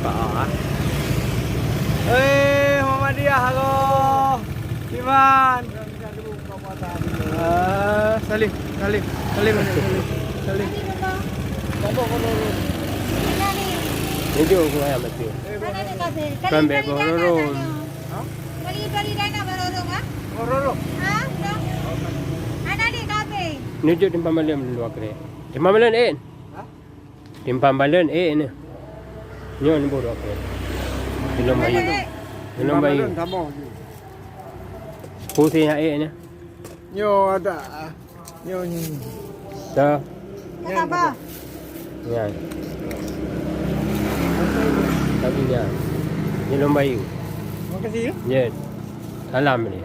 buka. Muhammadiyah, halo. Iman. Salim. Ini aku ayam mati. Kambing gororong. Beli dana barorong ah? Gororo. Ha? Ana di kafe. Nunjuk timpang balen dulu akhirnya. Timpang balen Hah? Timpang balen ni. Nyon bodoh akhirnya. Belum bayi. Belum bayi. Kamu. Putihnya ni. Nyo ada. Nyo. Dah. Kata apa? Ya. Tapi dia. Belum bayi. Makasih. Ya. Salam ni.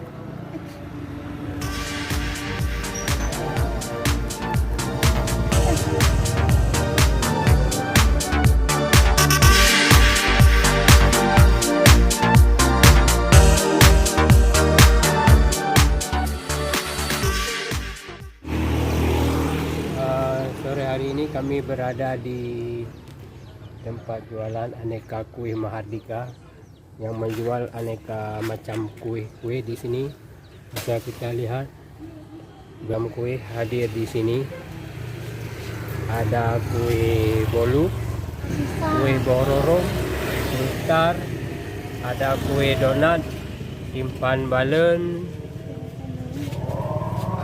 Sore hari ini kami berada di tempat jualan aneka kuih Mahardika yang menjual aneka macam kuih-kuih di sini. Bisa kita lihat gam kuih hadir di sini. Ada kuih bolu, kuih bororo, kristar, ada kuih donat, timpan balen,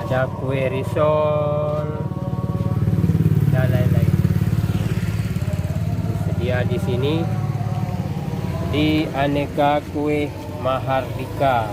ada kuih risol dan lain-lain. Dia di sini di aneka kuih Mahardika.